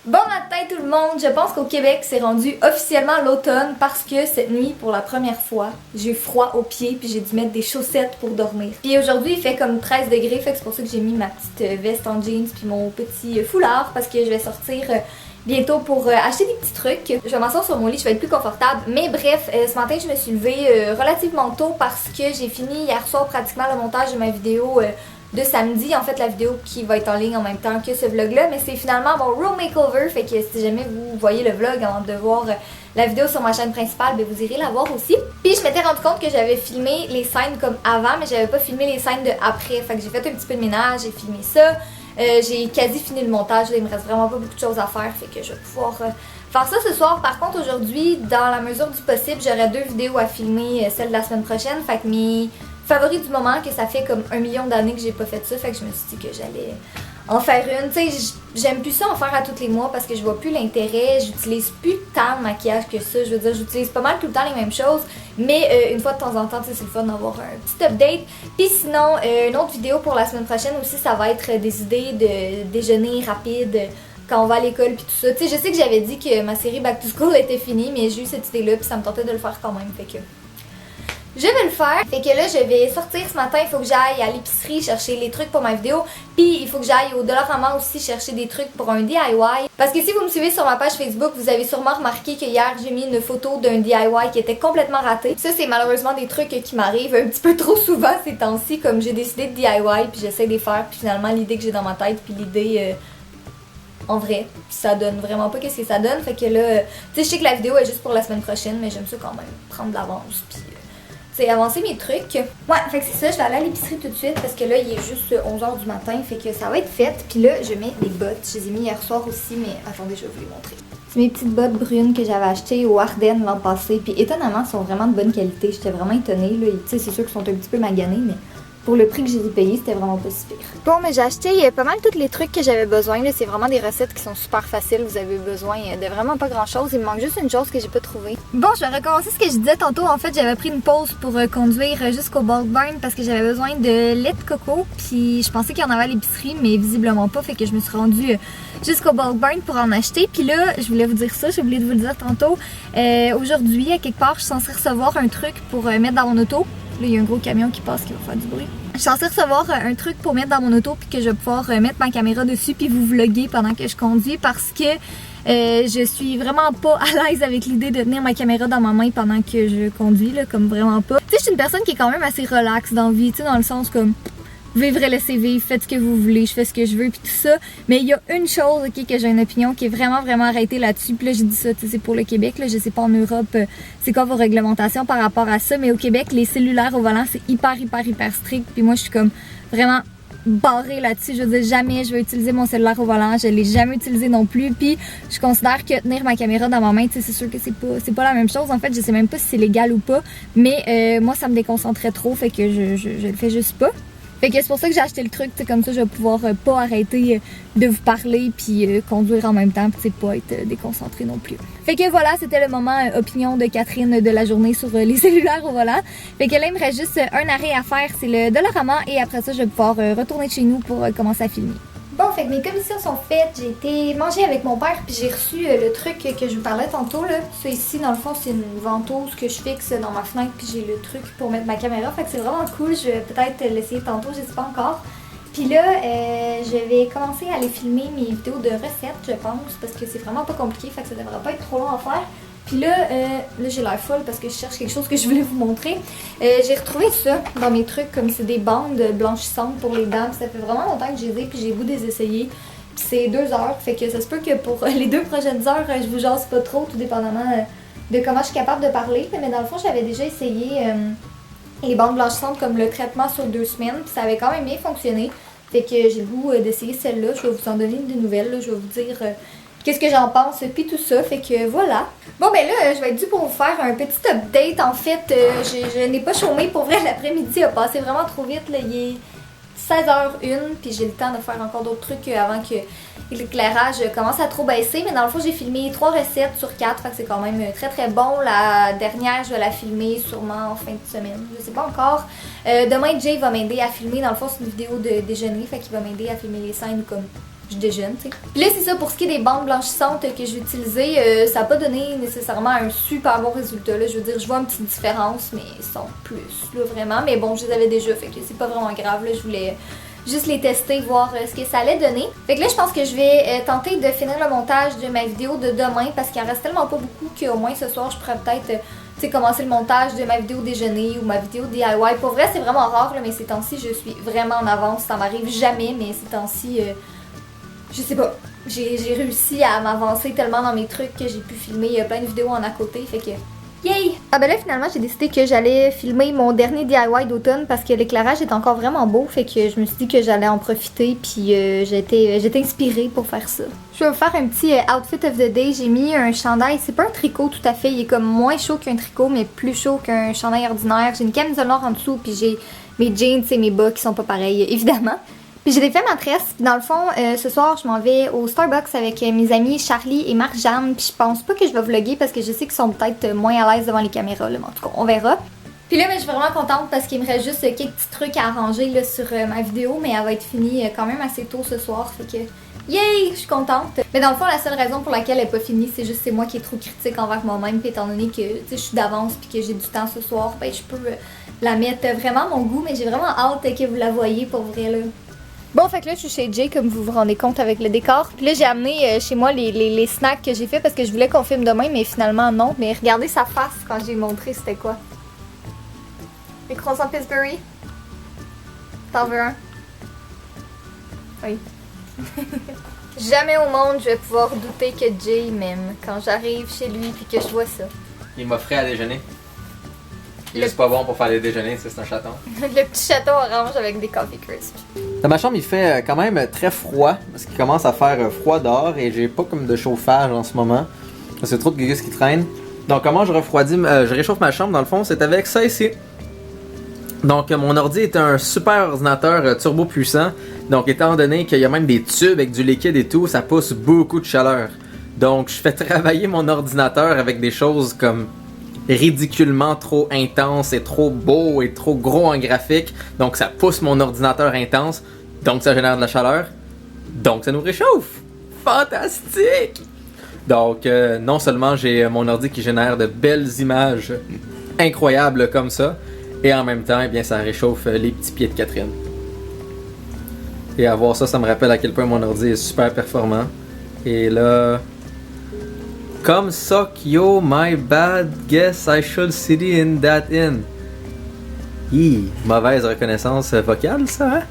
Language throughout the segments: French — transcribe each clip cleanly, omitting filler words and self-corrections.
Bon matin tout le monde, je pense qu'au Québec c'est rendu officiellement l'automne parce que cette nuit pour la première fois j'ai eu froid aux pieds puis j'ai dû mettre des chaussettes pour dormir. Puis aujourd'hui il fait comme 13 degrés, fait que c'est pour ça que j'ai mis ma petite veste en jeans puis mon petit foulard parce que je vais sortir bientôt pour acheter des petits trucs. Je vais m'asseoir sur mon lit, je vais être plus confortable. Mais bref, ce matin je me suis levée relativement tôt parce que j'ai fini hier soir pratiquement le montage de ma vidéo de samedi, en fait la vidéo qui va être en ligne en même temps que ce vlog là, mais c'est finalement mon room makeover, fait que si jamais vous voyez le vlog avant de voir la vidéo sur ma chaîne principale, ben vous irez la voir aussi. Puis je m'étais rendu compte que j'avais filmé les scènes comme avant, mais j'avais pas filmé les scènes de après, fait que j'ai fait un petit peu de ménage, j'ai filmé ça, j'ai quasi fini le montage, là, il me reste vraiment pas beaucoup de choses à faire, fait que je vais pouvoir faire ça ce soir. Par contre aujourd'hui, dans la mesure du possible, j'aurai 2 vidéos à filmer, celle de la semaine prochaine, fait que mes favoris du moment, que ça fait comme 1 million d'années que j'ai pas fait ça, fait que je me suis dit que j'allais en faire une. Tu sais, j'aime plus ça en faire à tous les mois parce que je vois plus l'intérêt, j'utilise plus tant de maquillage que ça, je veux dire, j'utilise pas mal tout le temps les mêmes choses, mais une fois de temps en temps, tu sais, c'est le fun d'avoir un petit update. Puis sinon, une autre vidéo pour la semaine prochaine aussi, ça va être des idées de déjeuner rapide quand on va à l'école puis tout ça. Tu sais, je sais que j'avais dit que ma série Back to School était finie, mais j'ai eu cette idée-là puis ça me tentait de le faire quand même, fait que je vais le faire. Fait que là, je vais sortir ce matin. Il faut que j'aille à l'épicerie chercher les trucs pour ma vidéo. Puis il faut que j'aille au Dollarama aussi chercher des trucs pour un DIY. Parce que si vous me suivez sur ma page Facebook, vous avez sûrement remarqué que hier, j'ai mis une photo d'un DIY qui était complètement raté. Ça, c'est malheureusement des trucs qui m'arrivent un petit peu trop souvent ces temps-ci. Comme j'ai décidé de DIY, puis j'essaie de les faire. Puis finalement, l'idée que j'ai dans ma tête, puis l'idée en vrai, ça donne vraiment pas qu'est-ce que ça donne. Fait que là, tu sais, je sais que la vidéo est juste pour la semaine prochaine, mais j'aime ça quand même prendre de l'avance. Puis c'est avancer mes trucs. Ouais, fait que c'est ça, je vais aller à l'épicerie tout de suite parce que là, il est juste 11h du matin, fait que ça va être fait. Puis là, je mets des bottes. Je les ai mis hier soir aussi, mais attendez, je vais vous les montrer. C'est mes petites bottes brunes que j'avais achetées au Ardennes l'an passé. Puis étonnamment, elles sont vraiment de bonne qualité. J'étais vraiment étonnée. Tu sais, c'est sûr qu'ils sont un petit peu maganés, mais pour le prix que j'ai payé, c'était vraiment pas si pire. Bon, mais j'ai acheté pas mal tous les trucs que j'avais besoin. C'est vraiment des recettes qui sont super faciles. Vous avez besoin de vraiment pas grand chose. Il me manque juste une chose que j'ai pas trouvée. Bon, je vais recommencer ce que je disais tantôt. En fait, j'avais pris une pause pour conduire jusqu'au Bulk Barn parce que j'avais besoin de lait de coco. Puis je pensais qu'il y en avait à l'épicerie, mais visiblement pas. Fait que je me suis rendue jusqu'au Bulk Barn pour en acheter. Puis là, je voulais vous dire ça. J'ai oublié de vous le dire tantôt. Aujourd'hui, à quelque part, je suis censée recevoir un truc pour mettre dans mon auto. Là, il y a un gros camion qui passe qui va faire du bruit. Je suis censée recevoir un truc pour mettre dans mon auto puis que je vais pouvoir mettre ma caméra dessus puis vous vlogger pendant que je conduis parce que je suis vraiment pas à l'aise avec l'idée de tenir ma caméra dans ma main pendant que je conduis, là, comme vraiment pas. Tu sais, je suis une personne qui est quand même assez relax dans la vie, tu sais, dans le sens comme vivre et laisser vivre, faites ce que vous voulez, je fais ce que je veux puis tout ça. Mais il y a une chose, ok, que j'ai une opinion qui est vraiment arrêtée là-dessus. Puis là, j'ai dit ça, tu sais, c'est pour le Québec, là, je sais pas en Europe, c'est quoi vos réglementations par rapport à ça. Mais au Québec, les cellulaires au volant, c'est hyper strict. Puis moi, je suis comme vraiment barrée là-dessus. Je veux dire, jamais je vais utiliser mon cellulaire au volant. Je l'ai jamais utilisé non plus. Puis je considère que tenir ma caméra dans ma main, tu sais, c'est sûr que c'est pas la même chose. En fait, je sais même pas si c'est légal ou pas. Mais moi, ça me déconcentrait trop, fait que je le fais juste pas. Fait que c'est pour ça que j'ai acheté le truc, comme ça je vais pouvoir pas arrêter de vous parler puis conduire en même temps puis pas être déconcentrée non plus. Fait que voilà, c'était le moment opinion de Catherine de la journée sur les cellulaires au volant. Fait que là il me reste juste un arrêt à faire, c'est le Dollarama et après ça je vais pouvoir retourner chez nous pour commencer à filmer. Bon, fait que mes commissions sont faites, j'ai été manger avec mon père puis j'ai reçu le truc que je vous parlais tantôt là. Ça ici dans le fond c'est une ventouse que je fixe dans ma fenêtre puis j'ai le truc pour mettre ma caméra. Fait que c'est vraiment cool, je vais peut-être l'essayer tantôt, je sais pas encore. Puis là, je vais commencer à aller filmer mes vidéos de recettes je pense parce que c'est vraiment pas compliqué, fait que ça devrait pas être trop long à faire. Puis là j'ai l'air folle parce que je cherche quelque chose que je voulais vous montrer. J'ai retrouvé ça dans mes trucs, comme c'est des bandes blanchissantes pour les dents. Ça fait vraiment longtemps que je les ai, puis j'ai le goût de les essayer. Puis c'est 2 heures, fait que ça se peut que pour les 2 prochaines heures, je vous jase pas trop, tout dépendamment de comment je suis capable de parler. Mais dans le fond, j'avais déjà essayé les bandes blanchissantes comme le traitement sur 2 semaines, puis ça avait quand même bien fonctionné. Fait que j'ai le goût d'essayer celle-là. Je vais vous en donner des nouvelles, là. Je vais vous dire qu'est-ce que j'en pense, puis tout ça, fait que voilà. Bon ben là, je vais être due pour vous faire un petit update. En fait, je n'ai pas chômé, pour vrai, l'après-midi a passé vraiment trop vite, là. Il est 16h01, puis j'ai le temps de faire encore d'autres trucs avant que l'éclairage commence à trop baisser. Mais dans le fond, j'ai filmé 3 recettes sur 4, fait que c'est quand même très bon. La dernière, je vais la filmer sûrement en fin de semaine, je sais pas encore. Demain, Jay va m'aider à filmer. Dans le fond, c'est une vidéo de déjeuner, fait qu'il va m'aider à filmer les scènes comme je déjeune, tu sais. Puis là, c'est ça, pour ce qui est des bandes blanchissantes que j'ai utilisées, ça n'a pas donné nécessairement un super bon résultat, là. Je veux dire, je vois une petite différence, mais sans plus, là, vraiment. Mais bon, je les avais déjà, fait que c'est pas vraiment grave, là. Je voulais juste les tester, voir ce que ça allait donner. Fait que là, je pense que je vais tenter de finir le montage de ma vidéo de demain parce qu'il en reste tellement pas beaucoup qu'au moins ce soir, je pourrais peut-être commencer le montage de ma vidéo déjeuner ou ma vidéo DIY. Pour vrai, c'est vraiment rare, là, mais ces temps-ci, je suis vraiment en avance. Ça m'arrive jamais, mais ces temps-ci, je sais pas. J'ai réussi à m'avancer tellement dans mes trucs que j'ai pu filmer plein de vidéos en à côté. Fait que yay! Ah ben là, finalement, j'ai décidé que j'allais filmer mon dernier DIY d'automne parce que l'éclairage est encore vraiment beau. Fait que je me suis dit que j'allais en profiter. Puis j'étais inspirée pour faire ça. Je vais vous faire un petit outfit of the day. J'ai mis un chandail. C'est pas un tricot tout à fait. Il est comme moins chaud qu'un tricot, mais plus chaud qu'un chandail ordinaire. J'ai une camisole noire en dessous. Puis j'ai mes jeans et mes bas qui sont pas pareils, évidemment. Puis j'ai défait ma tresse. Dans le fond, ce soir, je m'en vais au Starbucks avec mes amis Charlie et Marc-Jeanne. Puis je pense pas que je vais vlogger parce que je sais qu'ils sont peut-être moins à l'aise devant les caméras. Là, mais en tout cas, on verra. Puis là, je suis vraiment contente parce qu'il me reste juste quelques petits trucs à arranger là, sur ma vidéo. Mais elle va être finie quand même assez tôt ce soir. Fait que yay! Je suis contente. Mais dans le fond, la seule raison pour laquelle elle n'est pas finie, c'est juste c'est moi qui est trop critique envers moi-même. Puis étant donné que je suis d'avance puis que j'ai du temps ce soir, ben je peux la mettre vraiment à mon goût. Mais j'ai vraiment hâte que vous la voyez pour vrai là. Bon, fait que là, je suis chez Jay, comme vous vous rendez compte avec le décor. Puis là, j'ai amené chez moi les snacks que j'ai fait parce que je voulais qu'on filme demain, mais finalement, non. Mais regardez sa face quand j'ai montré c'était quoi. Les croissants Pillsbury. T'en veux un? Oui. Jamais au monde je vais pouvoir douter que Jay m'aime quand j'arrive chez lui puis que je vois ça. Il m'offrait à déjeuner. Il est pas bon pour faire les déjeuners, c'est un chaton. Le petit château orange avec des coffee crisps. Dans ma chambre, il fait quand même très froid, parce qu'il commence à faire froid dehors et j'ai pas comme de chauffage en ce moment. C'est trop de gugus qui traînent. Donc comment je refroidis, je réchauffe ma chambre dans le fond, c'est avec ça ici. Donc mon ordi est un super ordinateur turbo puissant. Donc étant donné qu'il y a même des tubes avec du liquide et tout, ça pousse beaucoup de chaleur. Donc je fais travailler mon ordinateur avec des choses comme ridiculement trop intense et trop beau et trop gros en graphique. Donc ça pousse mon ordinateur intense. Donc ça génère de la chaleur. Donc ça nous réchauffe. Fantastique! Donc non seulement j'ai mon ordi qui génère de belles images incroyables comme ça, et en même temps, eh bien, ça réchauffe les petits pieds de Catherine. Et à voir ça, ça me rappelle à quel point mon ordi est super performant. Et là... Comme Sokyo, my bad, guess I should sit in that inn. Mauvaise reconnaissance vocale, ça, hein?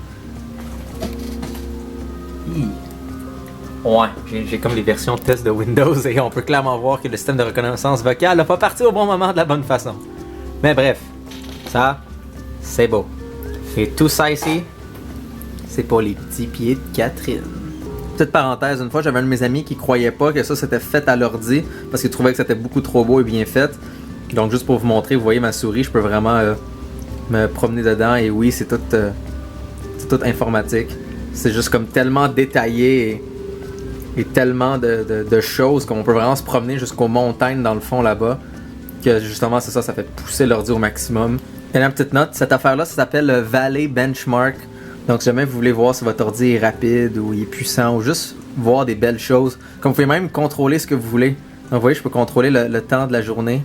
Ouais, j'ai comme les versions test de Windows et on peut clairement voir que le système de reconnaissance vocale n'a pas parti au bon moment de la bonne façon. Mais bref, ça, c'est beau. Et tout ça ici, c'est pour les petits pieds de Catherine. Petite parenthèse, une fois j'avais un de mes amis qui croyait pas que ça c'était fait à l'ordi parce qu'il trouvait que c'était beaucoup trop beau et bien fait. Donc juste pour vous montrer, vous voyez ma souris, je peux vraiment me promener dedans et oui, c'est tout informatique. C'est juste comme tellement détaillé et tellement de choses qu'on peut vraiment se promener jusqu'aux montagnes dans le fond là-bas que justement c'est ça, ça fait pousser l'ordi au maximum. Et une petite note, cette affaire-là, ça s'appelle le Valley Benchmark. Donc si jamais vous voulez voir si votre ordi est rapide ou il est puissant ou juste voir des belles choses, comme vous pouvez même contrôler ce que vous voulez. Donc vous voyez, je peux contrôler le temps de la journée,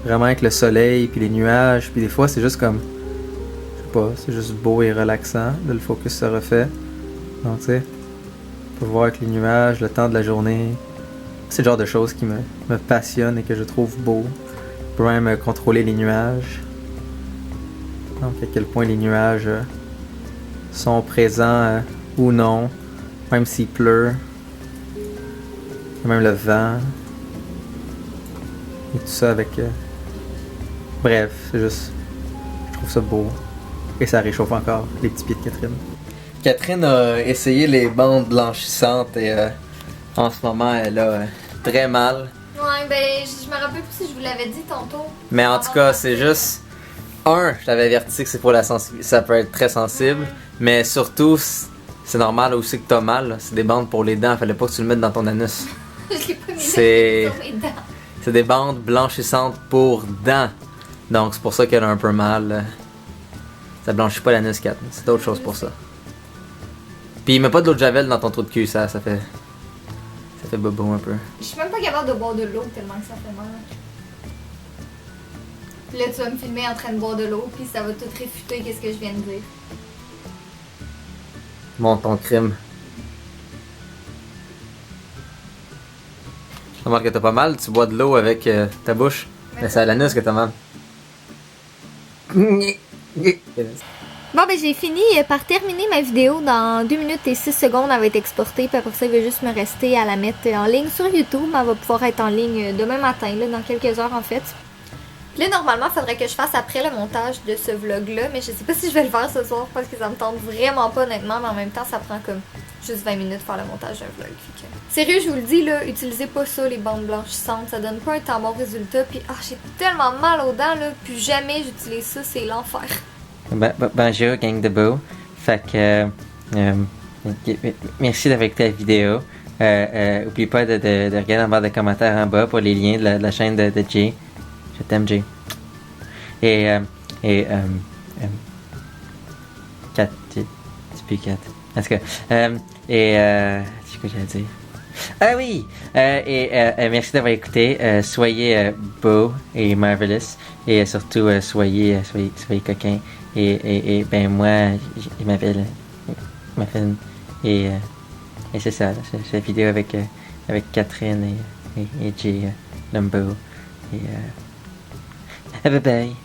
vraiment avec le soleil puis les nuages, puis des fois c'est juste comme, je sais pas, c'est juste beau et relaxant. Là le focus se refait. Donc tu sais, on peut voir avec les nuages, le temps de la journée. C'est le genre de choses qui me passionnent et que je trouve beau. Je peux même contrôler les nuages. Donc à quel point les nuages sont présents ou non, même s'il pleut, même le vent, et tout ça avec... Bref, c'est juste... Je trouve ça beau, et ça réchauffe encore les petits pieds de Catherine. Catherine a essayé les bandes blanchissantes et en ce moment elle a très mal. Ouais, ben je me rappelle plus si je vous l'avais dit tantôt. Mais en tout cas, c'est juste... je t'avais averti que c'est pour la sensibilité, ça peut être très sensible. Mais surtout, c'est normal aussi que t'as mal. Là. C'est des bandes pour les dents. Fallait pas que tu le mettes dans ton anus. Je l'ai pas mis sur mes dents. C'est des bandes blanchissantes pour dents. Donc c'est pour ça qu'elle a un peu mal. Ça blanchit pas l'anus, Kat. C'est d'autres choses pour ça. Puis mets pas de l'eau de javel dans ton trou de cul, ça fait... Ça fait bobo un peu. Je suis même pas capable de boire de l'eau tellement que ça fait mal. Puis là, tu vas me filmer en train de boire de l'eau, puis ça va tout réfuter qu'est-ce que je viens de dire. Montre ton crime. Je remarque que t'as pas mal, tu bois de l'eau avec ta bouche. Mais c'est à l'anus que t'as mal. Bon, ben j'ai fini par terminer ma vidéo. Dans 2 minutes et 6 secondes, elle va être exportée. Puis après ça, il va juste me rester à la mettre en ligne sur YouTube. Elle va pouvoir être en ligne demain matin, là, dans quelques heures en fait. Puis là, normalement, il faudrait que je fasse après le montage de ce vlog-là. Mais je sais pas si je vais le faire ce soir parce que ça me tente vraiment pas honnêtement. Mais en même temps, ça prend comme juste 20 minutes faire le montage d'un vlog. Sérieux, je vous le dis, là, utilisez pas ça, les bandes blanchissantes. Ça donne pas un tant bon résultat. Puis, j'ai tellement mal aux dents, là. Plus jamais j'utilise ça, c'est l'enfer. Bonjour, gang de beau. Fait que, merci d'avoir écouté la vidéo. N'oublie pas de regarder en barre de commentaires en bas pour les liens de la chaîne de Jay. Je t'aime, Jay. Et 4, c'est plus 4. En tout cas, c'est quoi j'allais dire? Ah oui! Merci d'avoir écouté. Soyez beau et marvelous. Et surtout, soyez coquins. Et ben moi, je m'appelle et c'est ça, c'est la vidéo avec Catherine et Jay Lumbo et bye bye.